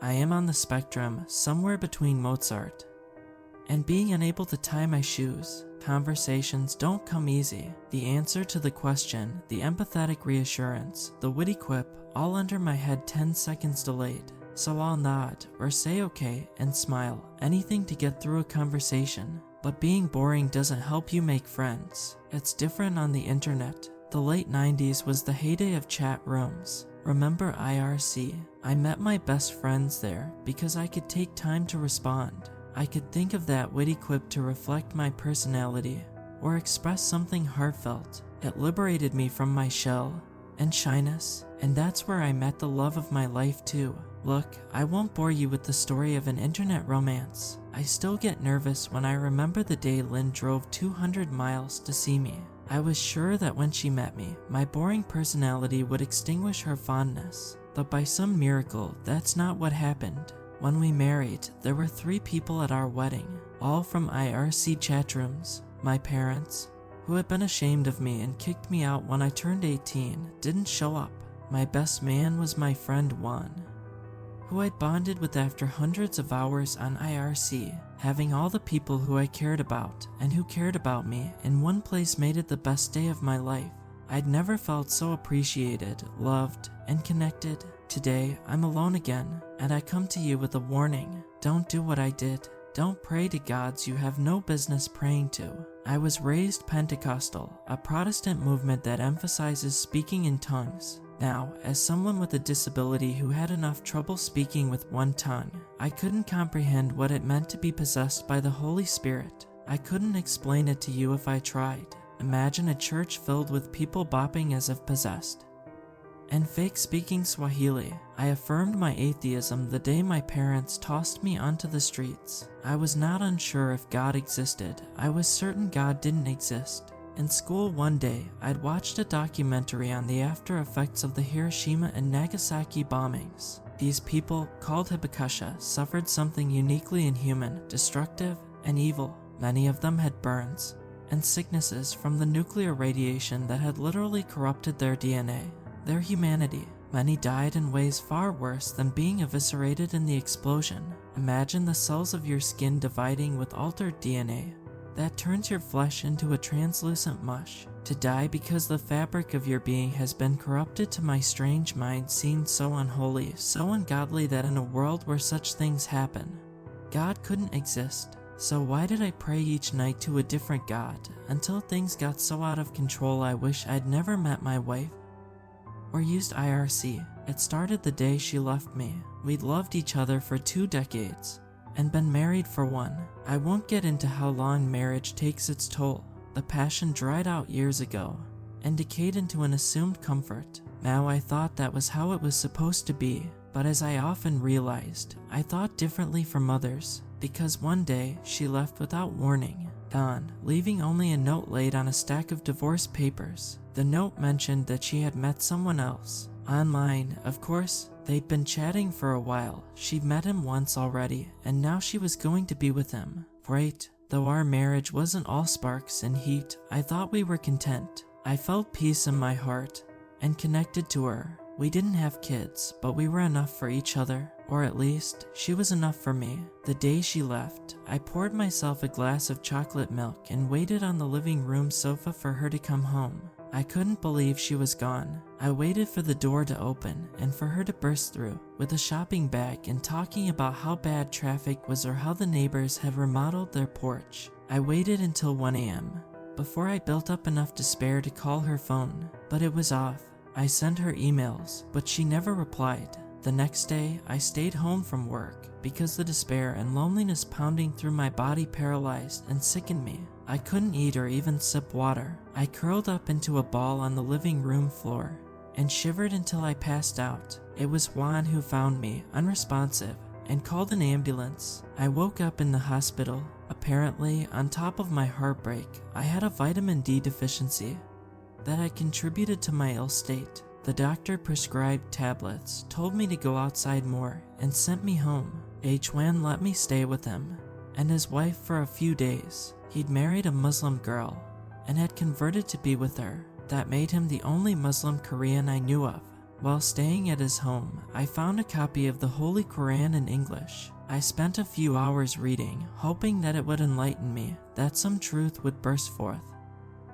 I am on the spectrum, somewhere between Mozart and being unable to tie my shoes. Conversations don't come easy. The answer to the question, the empathetic reassurance, the witty quip, all under my head 10 seconds delayed. So I'll nod, or say okay, and smile, anything to get through a conversation. But being boring doesn't help you make friends. It's different on the internet. The late 90s was the heyday of chat rooms. Remember IRC? I met my best friends there because I could take time to respond. I could think of that witty quip to reflect my personality, or express something heartfelt. It liberated me from my shell and shyness, and that's where I met the love of my life too. Look, I won't bore you with the story of an internet romance. I still get nervous when I remember the day Lynn drove 200 miles to see me. I was sure that when she met me, my boring personality would extinguish her fondness. But by some miracle, that's not what happened. When we married, there were 3 people at our wedding, all from IRC chat rooms. My parents, who had been ashamed of me and kicked me out when I turned 18, didn't show up. My best man was my friend Juan, who I'd bonded with after hundreds of hours on IRC. Having all the people who I cared about and who cared about me in one place made it the best day of my life. I'd never felt so appreciated, loved, and connected. Today, I'm alone again, and I come to you with a warning. Don't do what I did. Don't pray to gods you have no business praying to. I was raised Pentecostal, a Protestant movement that emphasizes speaking in tongues. Now, as someone with a disability who had enough trouble speaking with one tongue, I couldn't comprehend what it meant to be possessed by the Holy Spirit. I couldn't explain it to you if I tried. Imagine a church filled with people bopping as if possessed and fake speaking Swahili. I affirmed my atheism the day my parents tossed me onto the streets. I was not unsure if God existed. I was certain God didn't exist. In school one day, I'd watched a documentary on the after effects of the Hiroshima and Nagasaki bombings. These people, called Hibakusha, suffered something uniquely inhuman, destructive, and evil. Many of them had burns and sicknesses from the nuclear radiation that had literally corrupted their DNA, their humanity. Many died in ways far worse than being eviscerated in the explosion. Imagine the cells of your skin dividing with altered DNA that turns your flesh into a translucent mush. To die because the fabric of your being has been corrupted to my strange mind seemed so unholy, so ungodly that in a world where such things happen, God couldn't exist. So why did I pray each night to a different God until things got so out of control I wish I'd never met my wife or used IRC. It started the day she left me. We'd loved each other for 2 decades and been married for 1. I won't get into how long marriage takes its toll. The passion dried out years ago and decayed into an assumed comfort. Now I thought that was how it was supposed to be, but as I often realized, I thought differently from others, because one day she left without warning, gone, leaving only a note laid on a stack of divorce papers. The note mentioned that she had met someone else. Online, of course. They'd been chatting for a while. She'd met him once already, and now she was going to be with him. Great. Though our marriage wasn't all sparks and heat, I thought we were content. I felt peace in my heart and connected to her. We didn't have kids, but we were enough for each other, or at least, she was enough for me. The day she left, I poured myself a glass of chocolate milk and waited on the living room sofa for her to come home. I couldn't believe she was gone. I waited for the door to open and for her to burst through with a shopping bag and talking about how bad traffic was or how the neighbors had remodeled their porch. I waited until 1 a.m. before I built up enough despair to call her phone, but it was off. I sent her emails, but she never replied. The next day, I stayed home from work because the despair and loneliness pounding through my body paralyzed and sickened me. I couldn't eat or even sip water. I curled up into a ball on the living room floor and shivered until I passed out. It was Juan who found me, unresponsive, and called an ambulance. I woke up in the hospital. Apparently, on top of my heartbreak, I had a vitamin D deficiency that had contributed to my ill state. The doctor prescribed tablets, told me to go outside more, and sent me home. Juan let me stay with him and his wife for a few days. He'd married a Muslim girl and had converted to be with her. That made him the only Muslim Korean I knew of. While staying at his home, I found a copy of the Holy Quran in English. I spent a few hours reading, hoping that it would enlighten me, that some truth would burst forth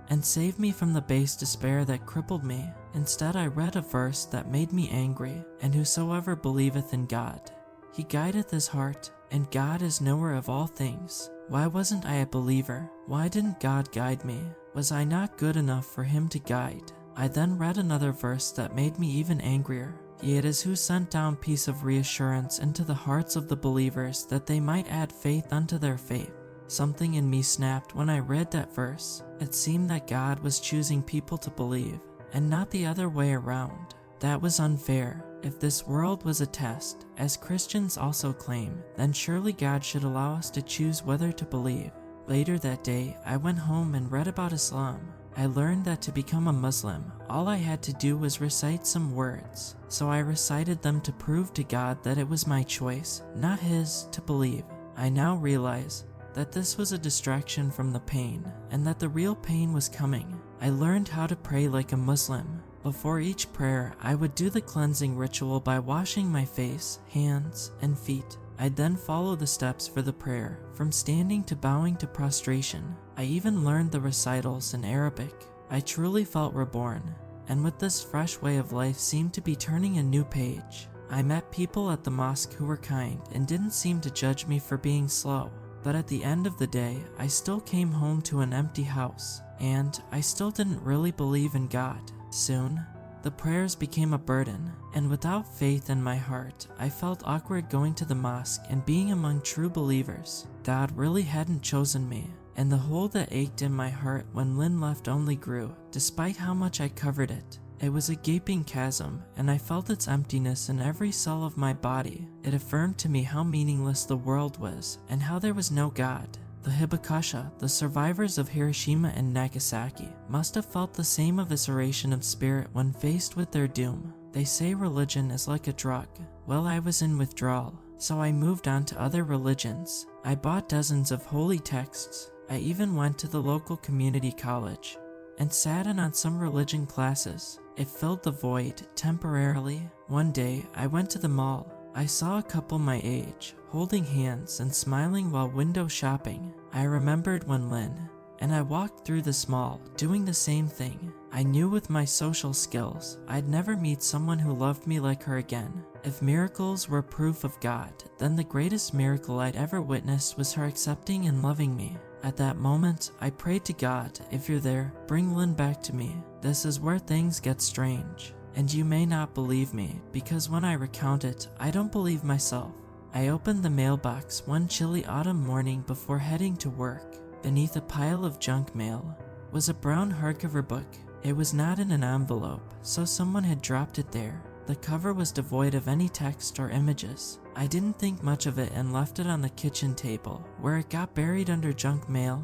and save me from the base despair that crippled me. Instead, I read a verse that made me angry, and whosoever believeth in God, he guideth his heart, and God is knower of all things. Why wasn't I a believer? Why didn't God guide me? Was I not good enough for him to guide? I then read another verse that made me even angrier. He it is who sent down peace of reassurance into the hearts of the believers, that they might add faith unto their faith. Something in me snapped when I read that verse. It seemed that God was choosing people to believe, and not the other way around. That was unfair. If this world was a test, as Christians also claim, then surely God should allow us to choose whether to believe. Later that day, I went home and read about Islam. I learned that to become a Muslim, all I had to do was recite some words. So I recited them to prove to God that it was my choice, not his, to believe. I now realize that this was a distraction from the pain, and that the real pain was coming. I learned how to pray like a Muslim. Before each prayer, I would do the cleansing ritual by washing my face, hands, and feet. I'd then follow the steps for the prayer, from standing to bowing to prostration. I even learned the recitals in Arabic. I truly felt reborn, and with this fresh way of life seemed to be turning a new page. I met people at the mosque who were kind and didn't seem to judge me for being slow. But at the end of the day, I still came home to an empty house, and I still didn't really believe in God. Soon, the prayers became a burden, and without faith in my heart, I felt awkward going to the mosque and being among true believers. God really hadn't chosen me, and the hole that ached in my heart when Lynn left only grew, despite how much I covered it. It was a gaping chasm, and I felt its emptiness in every cell of my body. It affirmed to me how meaningless the world was, and how there was no God. The Hibakasha, the survivors of Hiroshima and Nagasaki, must have felt the same evisceration of spirit when faced with their doom. They say religion is like a drug. Well, I was in withdrawal, so I moved on to other religions. I bought dozens of holy texts. I even went to the local community college and sat in on some religion classes. It filled the void temporarily. One day, I went to the mall. I saw a couple my age, holding hands and smiling while window shopping. I remembered when Lynn and I walked through this mall, doing the same thing. I knew with my social skills, I'd never meet someone who loved me like her again. If miracles were proof of God, then the greatest miracle I'd ever witnessed was her accepting and loving me. At that moment, I prayed to God, if you're there, bring Lynn back to me. This is where things get strange. And you may not believe me, because when I recount it, I don't believe myself. I opened the mailbox one chilly autumn morning before heading to work. Beneath a pile of junk mail was a brown hardcover book. It was not in an envelope, so someone had dropped it there. The cover was devoid of any text or images. I didn't think much of it and left it on the kitchen table, where it got buried under junk mail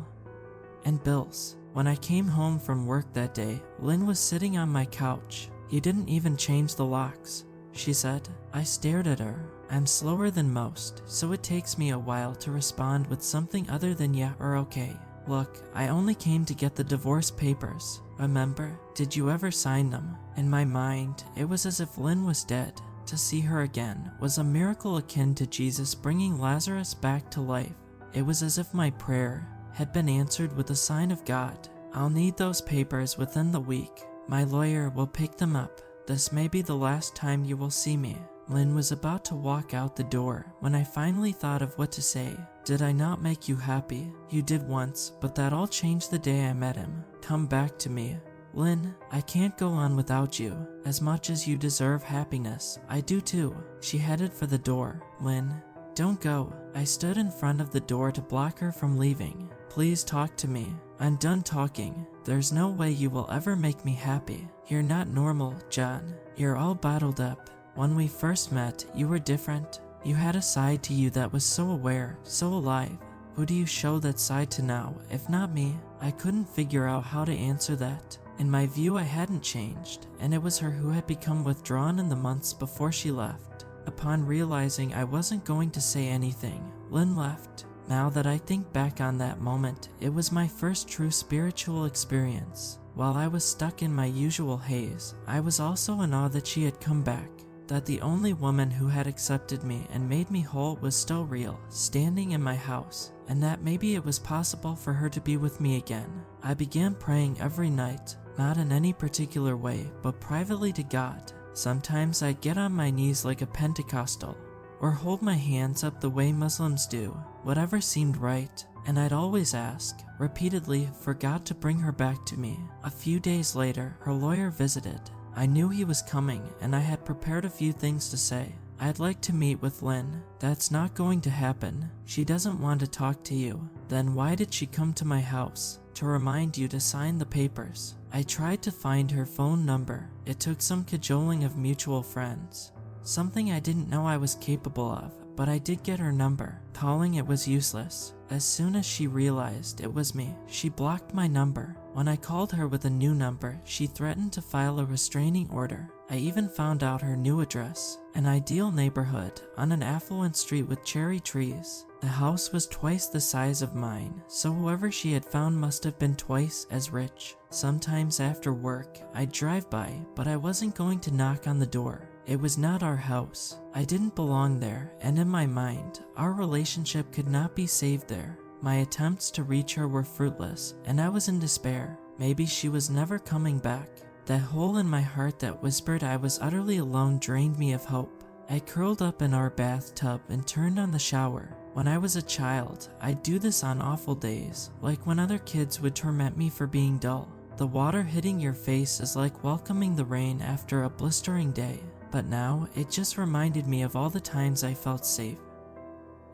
and bills. When I came home from work that day, Lynn was sitting on my couch. "You didn't even change the locks," she said. I stared at her. I'm slower than most, so it takes me a while to respond with something other than yeah or okay. "Look, I only came to get the divorce papers. Remember? Did you ever sign them?" In my mind, it was as if Lynn was dead. To see her again was a miracle akin to Jesus bringing Lazarus back to life. It was as if my prayer had been answered with a sign of God. "I'll need those papers within the week. My lawyer will pick them up. This may be the last time you will see me." Lynn was about to walk out the door when I finally thought of what to say. "Did I not make you happy? You did once, but that all changed the day I met him. Come back to me. Lynn, I can't go on without you. As much as you deserve happiness, I do too." She headed for the door. "Lynn, don't go." I stood in front of the door to block her from leaving. "Please talk to me. I'm done talking. There's no way you will ever make me happy. You're not normal, John. You're all bottled up. When we first met, you were different. You had a side to you that was so aware, so alive. Who do you show that side to now, if not me?" I couldn't figure out how to answer that. In my view, I hadn't changed, and it was her who had become withdrawn in the months before she left. Upon realizing I wasn't going to say anything, Lynn left. Now that I think back on that moment, it was my first true spiritual experience. While I was stuck in my usual haze, I was also in awe that she had come back, that the only woman who had accepted me and made me whole was still real, standing in my house, and that maybe it was possible for her to be with me again. I began praying every night, not in any particular way, but privately to God. Sometimes I'd get on my knees like a Pentecostal, or hold my hands up the way Muslims do, whatever seemed right, and I'd always ask, repeatedly, for God to bring her back to me. A few days later, her lawyer visited. I knew he was coming, and I had prepared a few things to say. I'd like to meet with Lynn. That's not going to happen. She doesn't want to talk to you. Then why did she come to my house? To remind you to sign the papers. I tried to find her phone number. It took some cajoling of mutual friends. Something I didn't know I was capable of, but I did get her number. Calling it was useless. As soon as she realized it was me, she blocked my number. When I called her with a new number, she threatened to file a restraining order. I even found out her new address, an ideal neighborhood on an affluent street with cherry trees. The house was twice the size of mine, so whoever she had found must have been twice as rich. Sometimes after work, I'd drive by, but I wasn't going to knock on the door. It was not our house. I didn't belong there, and in my mind, our relationship could not be saved there. My attempts to reach her were fruitless, and I was in despair. Maybe she was never coming back. That hole in my heart that whispered I was utterly alone drained me of hope. I curled up in our bathtub and turned on the shower. When I was a child, I'd do this on awful days, like when other kids would torment me for being dull. The water hitting your face is like welcoming the rain after a blistering day. But now, it just reminded me of all the times I felt safe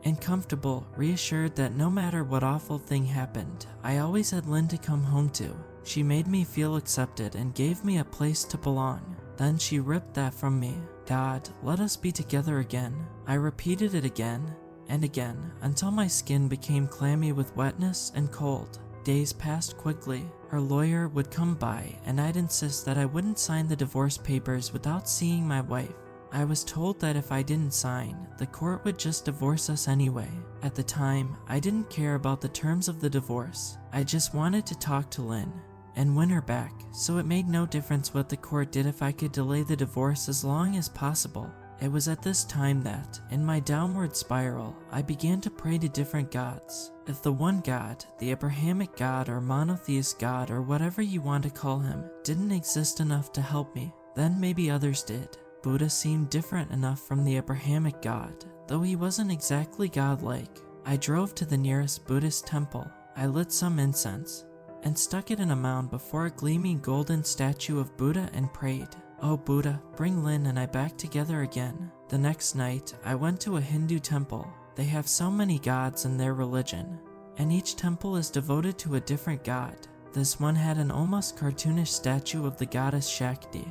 and comfortable, reassured that no matter what awful thing happened, I always had Lynn to come home to. She made me feel accepted and gave me a place to belong. Then she ripped that from me. God, let us be together again. I repeated it again and again until my skin became clammy with wetness and cold. Days passed quickly. Her lawyer would come by, and I'd insist that I wouldn't sign the divorce papers without seeing my wife. I was told that if I didn't sign, the court would just divorce us anyway. At the time, I didn't care about the terms of the divorce. I just wanted to talk to Lynn and win her back, so it made no difference what the court did if I could delay the divorce as long as possible. It was at this time that, in my downward spiral, I began to pray to different gods. If the one God, the Abrahamic God or monotheist God or whatever you want to call him, didn't exist enough to help me, then maybe others did. Buddha seemed different enough from the Abrahamic God, though he wasn't exactly godlike. I drove to the nearest Buddhist temple. I lit some incense and stuck it in a mound before a gleaming golden statue of Buddha and prayed, "Oh Buddha, bring Lynn and I back together again." The next night, I went to a Hindu temple. They have so many gods in their religion, and each temple is devoted to a different god. This one had an almost cartoonish statue of the goddess Shakti,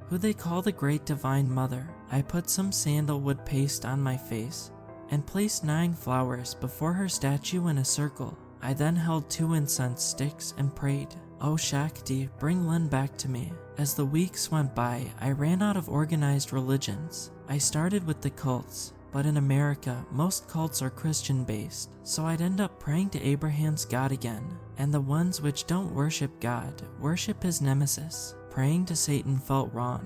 who they call the Great Divine Mother. I put some sandalwood paste on my face and placed 9 flowers before her statue in a circle. I then held 2 incense sticks and prayed, "Oh Shakti, bring Lynn back to me." As the weeks went by, I ran out of organized religions. I started with the cults, but in America, most cults are Christian-based, so I'd end up praying to Abraham's God again, and the ones which don't worship God worship his nemesis. Praying to Satan felt wrong,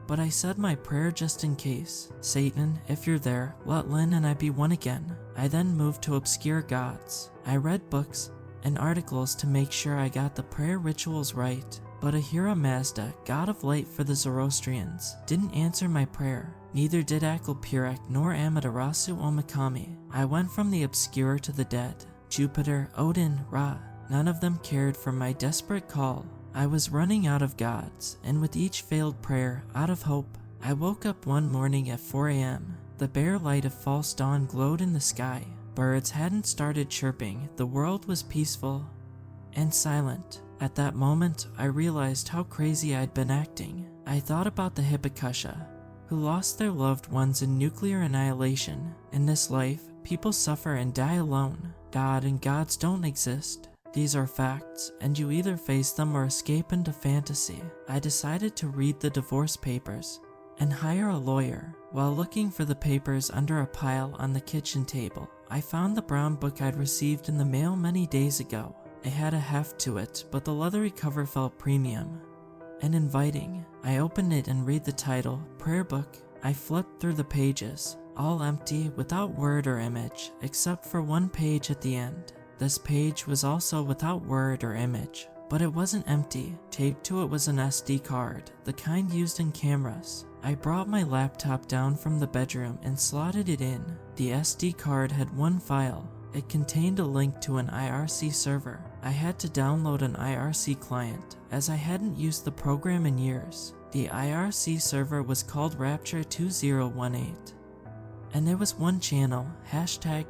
but I said my prayer just in case. "Satan, if you're there, let Lynn and I be one again." I then moved to obscure gods. I read books and articles to make sure I got the prayer rituals right, but Ahura Mazda, god of light for the Zoroastrians, didn't answer my prayer. Neither did Akalpurek nor Amaterasu Omikami. I went from the obscure to the dead. Jupiter, Odin, Ra, none of them cared for my desperate call. I was running out of gods, and with each failed prayer, out of hope, I woke up one morning at 4 a.m. The bare light of false dawn glowed in the sky. Birds hadn't started chirping. The world was peaceful and silent. At that moment, I realized how crazy I'd been acting. I thought about the Hippocusha, who lost their loved ones in nuclear annihilation. In this life, people suffer and die alone. God and gods don't exist. These are facts, and you either face them or escape into fantasy. I decided to read the divorce papers and hire a lawyer. While looking for the papers under a pile on the kitchen table, I found the brown book I'd received in the mail many days ago. It had a heft to it, but the leathery cover felt premium and inviting. I opened it and read the title, Prayer Book. I flipped through the pages, all empty, without word or image, except for one page at the end. This page was also without word or image, but it wasn't empty. Taped to it was an SD card, the kind used in cameras. I brought my laptop down from the bedroom and slotted it in. The SD card had one file. It contained a link to an IRC server. I had to download an IRC client, as I hadn't used the program in years. The IRC server was called Rapture 2018. And there was one channel,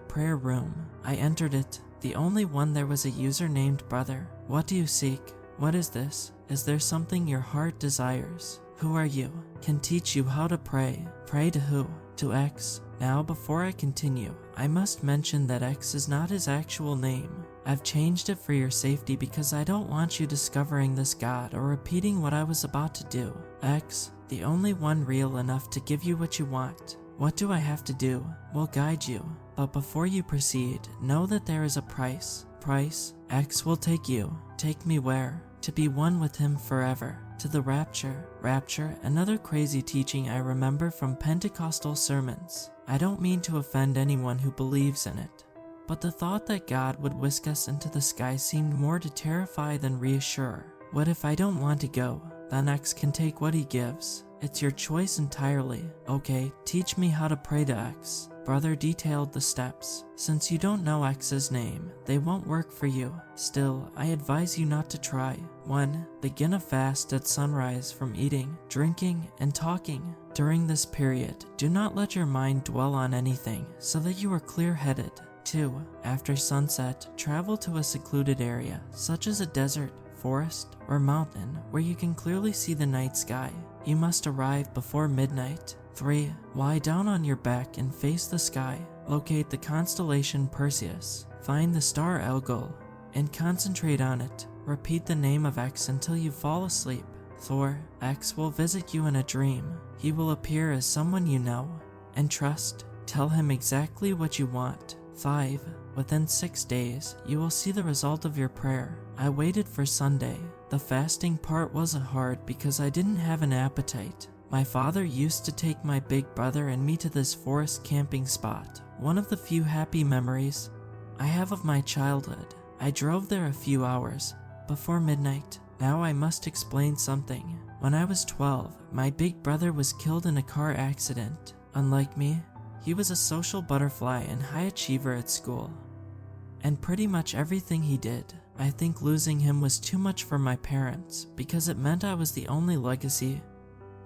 #prayer room. I entered it. The only one there was a user named Brother. What do you seek? What is this? Is there something your heart desires? Who are you? Can teach you how to pray. Pray to who? To X. Now before I continue, I must mention that X is not his actual name. I've changed it for your safety because I don't want you discovering this God or repeating what I was about to do. X, the only one real enough to give you what you want. What do I have to do? We'll guide you. But before you proceed, know that there is a price. Price? X will take you. Take me where? To be one with him forever. To the rapture. Rapture, another crazy teaching I remember from Pentecostal sermons. I don't mean to offend anyone who believes in it, but the thought that God would whisk us into the sky seemed more to terrify than reassure. What if I don't want to go? Then X can take what he gives. It's your choice entirely. Okay, teach me how to pray to X. Brother detailed the steps. Since you don't know X's name, they won't work for you. Still, I advise you not to try. 1. Begin a fast at sunrise from eating, drinking, and talking. During this period, do not let your mind dwell on anything so that you are clear-headed. 2. After sunset, travel to a secluded area, such as a desert, forest, or mountain, where you can clearly see the night sky. You must arrive before midnight. 3. Lie down on your back and face the sky. Locate the constellation Perseus. Find the star Algol and concentrate on it. Repeat the name of X until you fall asleep. 4. X will visit you in a dream. He will appear as someone you know and trust. Tell him exactly what you want. 5. Within 6 days, you will see the result of your prayer. I waited for Sunday. The fasting part wasn't hard because I didn't have an appetite. My father used to take my big brother and me to this forest camping spot, one of the few happy memories I have of my childhood. I drove there a few hours before midnight. Now I must explain something. When I was 12, my big brother was killed in a car accident. Unlike me, he was a social butterfly and high achiever at school, and pretty much everything he did. I think losing him was too much for my parents because it meant I was the only legacy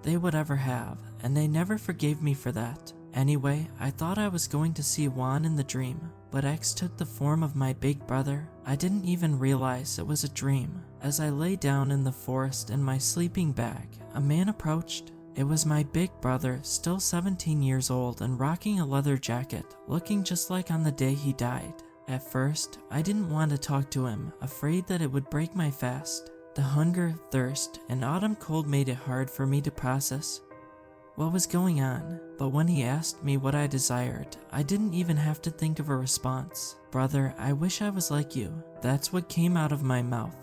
they would ever have, and they never forgave me for that. Anyway, I thought I was going to see Juan in the dream, but X took the form of my big brother. I didn't even realize it was a dream. As I lay down in the forest in my sleeping bag, a man approached. It was my big brother, still 17 years old and rocking a leather jacket, looking just like on the day he died. At first, I didn't want to talk to him, afraid that it would break my fast. The hunger, thirst, and autumn cold made it hard for me to process what was going on, but when he asked me what I desired, I didn't even have to think of a response. Brother, I wish I was like you. That's what came out of my mouth,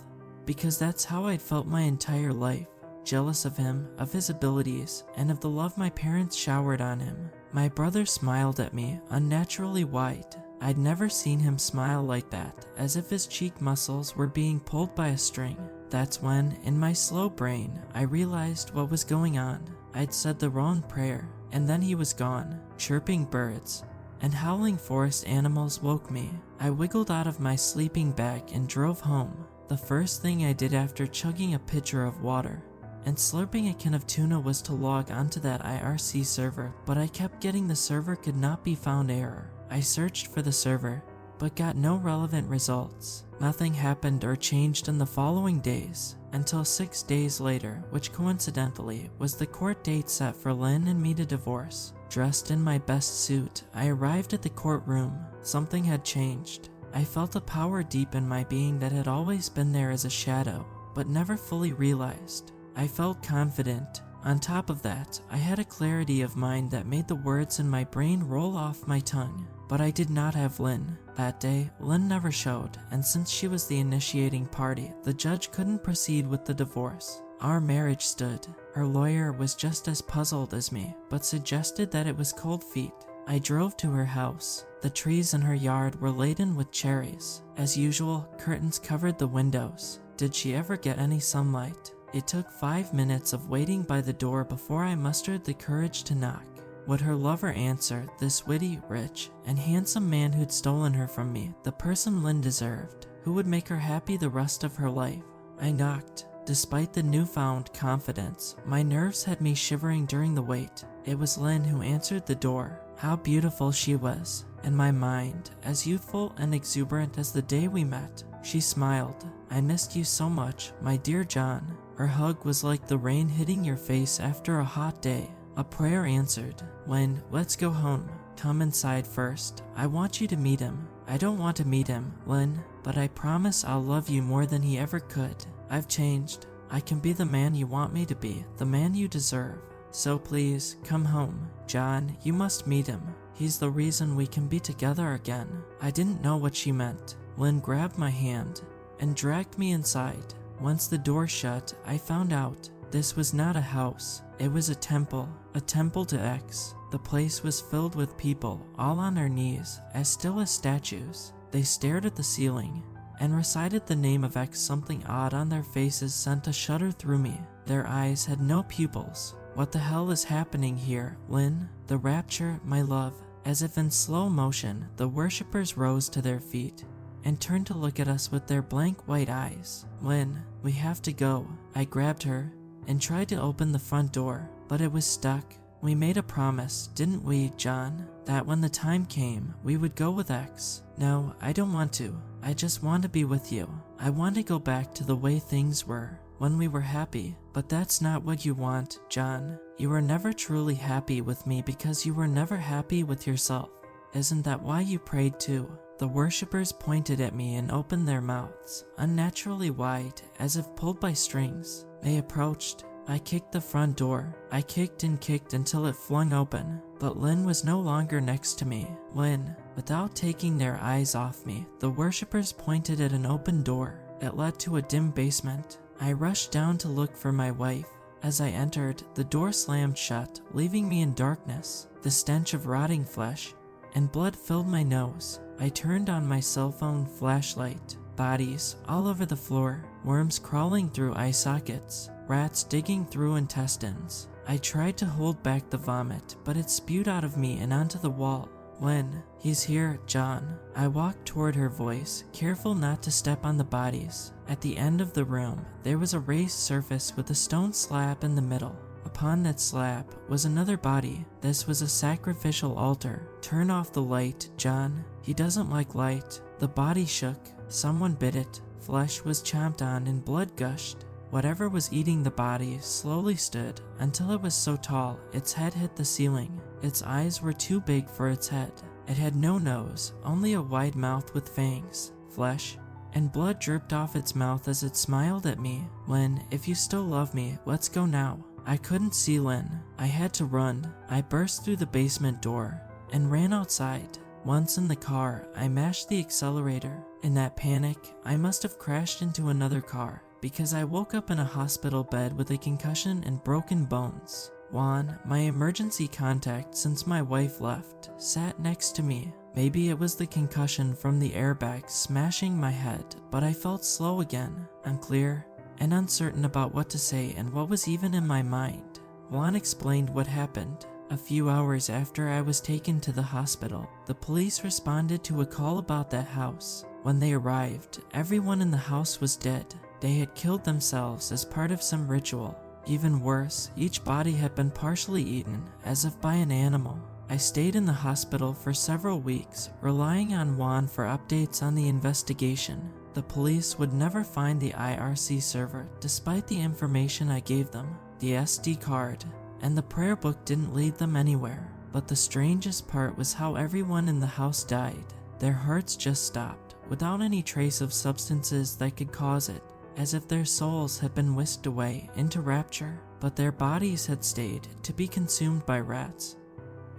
because that's how I'd felt my entire life. Jealous of him, of his abilities, and of the love my parents showered on him. My brother smiled at me, unnaturally wide. I'd never seen him smile like that, as if his cheek muscles were being pulled by a string. That's when, in my slow brain, I realized what was going on. I'd said the wrong prayer, and then he was gone. Chirping birds and howling forest animals woke me. I wiggled out of my sleeping bag and drove home. The first thing I did after chugging a pitcher of water and slurping a can of tuna was to log onto that IRC server, but I kept getting the server could not be found error. I searched for the server, but got no relevant results. Nothing happened or changed in the following days, until 6 days later, which coincidentally was the court date set for Lynn and me to divorce. Dressed in my best suit, I arrived at the courtroom. Something had changed. I felt a power deep in my being that had always been there as a shadow, but never fully realized. I felt confident, On top of that, I had a clarity of mind that made the words in my brain roll off my tongue. But I did not have Lynn. That day, Lynn never showed, and since she was the initiating party, the judge couldn't proceed with the divorce. Our marriage stood. Her lawyer was just as puzzled as me, but suggested that it was cold feet. I drove to her house. The trees in her yard were laden with cherries. As usual, curtains covered the windows. Did she ever get any sunlight? It took 5 minutes of waiting by the door before I mustered the courage to knock. Would her lover answer, this witty, rich, and handsome man who'd stolen her from me, the person Lynn deserved, who would make her happy the rest of her life? I knocked. Despite the newfound confidence, my nerves had me shivering during the wait. It was Lynn who answered the door. How beautiful she was. In my mind, as youthful and exuberant as the day we met. She smiled. I missed you so much, my dear John. Her hug was like the rain hitting your face after a hot day. A prayer answered. Lynn, let's go home. Come inside first. I want you to meet him. I don't want to meet him, Lynn, but I promise I'll love you more than he ever could. I've changed. I can be the man you want me to be, the man you deserve. So please, come home. John, you must meet him. He's the reason we can be together again. I didn't know what she meant. Lynn grabbed my hand and dragged me inside. Once the door shut, I found out this was not a house. It was a temple to X. The place was filled with people, all on their knees, as still as statues. They stared at the ceiling and recited the name of X. Something odd on their faces sent a shudder through me. Their eyes had no pupils. What the hell is happening here, Lynn? The rapture, my love. As if in slow motion, the worshippers rose to their feet and turned to look at us with their blank white eyes. Lynn, we have to go. I grabbed her and tried to open the front door, but it was stuck. We made a promise, didn't we, John, that when the time came, we would go with X. No, I don't want to. I just want to be with you. I want to go back to the way things were, when we were happy. But that's not what you want, John. You were never truly happy with me because you were never happy with yourself. Isn't that why you prayed too? The worshippers pointed at me and opened their mouths, unnaturally wide, as if pulled by strings. They approached. I kicked the front door. I kicked and kicked until it flung open, but Lynn was no longer next to me. Lynn, without taking their eyes off me, the worshippers pointed at an open door. It led to a dim basement. I rushed down to look for my wife. As I entered, the door slammed shut, leaving me in darkness. The stench of rotting flesh and blood filled my nose. I turned on my cell phone flashlight. Bodies all over the floor, worms crawling through eye sockets, rats digging through intestines. I tried to hold back the vomit, but it spewed out of me and onto the wall. Lynn, he's here, John. I walked toward her voice, careful not to step on the bodies. At the end of the room, there was a raised surface with a stone slab in the middle. Upon that slab was another body. This was a sacrificial altar. Turn off the light, John. He doesn't like light. The body shook. Someone bit it. Flesh was chomped on and blood gushed. Whatever was eating the body slowly stood until it was so tall its head hit the ceiling. Its eyes were too big for its head. It had no nose, only a wide mouth with fangs. Flesh and blood dripped off its mouth as it smiled at me. Lynn, if you still love me, let's go now. I couldn't see Lynn. I had to run. I burst through the basement door and ran outside. Once in the car, I mashed the accelerator. In that panic, I must have crashed into another car because I woke up in a hospital bed with a concussion and broken bones. Juan, my emergency contact since my wife left, sat next to me. Maybe it was the concussion from the airbag smashing my head, but I felt slow again, unclear, and uncertain about what to say and what was even in my mind. Juan explained what happened. A few hours after I was taken to the hospital, the police responded to a call about that house. When they arrived, everyone in the house was dead. They had killed themselves as part of some ritual. Even worse, each body had been partially eaten, as if by an animal. I stayed in the hospital for several weeks, relying on Juan for updates on the investigation. The police would never find the IRC server, despite the information I gave them. The SD card and the prayer book didn't lead them anywhere. But the strangest part was how everyone in the house died. Their hearts just stopped, without any trace of substances that could cause it. as if their souls had been whisked away into rapture, but their bodies had stayed to be consumed by rats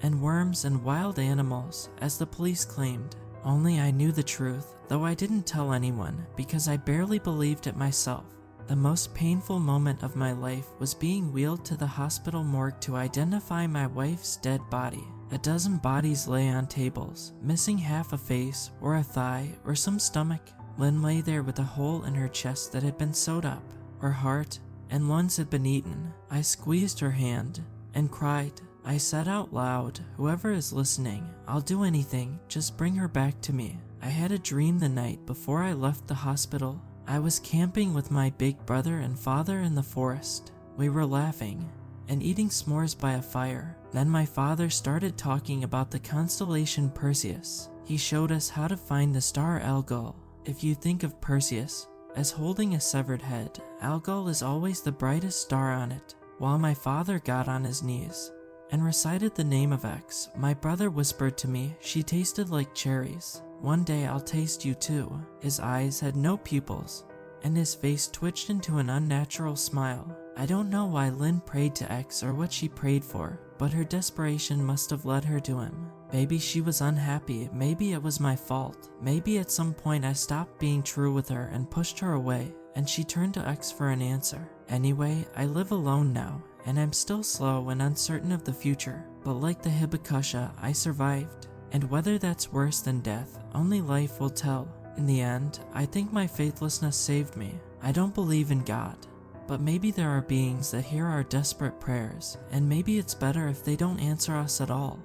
and worms and wild animals, as the police claimed. Only I knew the truth, though I didn't tell anyone because I barely believed it myself. The most painful moment of my life was being wheeled to the hospital morgue to identify my wife's dead body. A dozen bodies lay on tables, missing half a face or a thigh or some stomach. Lynn lay there with a hole in her chest that had been sewed up. Her heart and lungs had been eaten. I squeezed her hand and cried. I said out loud, "Whoever is listening, I'll do anything, just bring her back to me." I had a dream the night before I left the hospital. I was camping with my big brother and father in the forest. We were laughing and eating s'mores by a fire. Then my father started talking about the constellation Perseus. He showed us how to find the star Algol. If you think of Perseus as holding a severed head, Algol is always the brightest star on it. While my father got on his knees and recited the name of X, my brother whispered to me she tasted like cherries. "One day I'll taste you too." His eyes had no pupils, and his face twitched into an unnatural smile. I don't know why Lynn prayed to X or what she prayed for, but her desperation must have led her to him. Maybe she was unhappy, maybe it was my fault. Maybe at some point I stopped being true with her and pushed her away, and she turned to X for an answer. Anyway, I live alone now, and I'm still slow and uncertain of the future, but like the Hibakusha, I survived. And whether that's worse than death, only life will tell. In the end, I think my faithlessness saved me. I don't believe in God, but maybe there are beings that hear our desperate prayers, and maybe it's better if they don't answer us at all.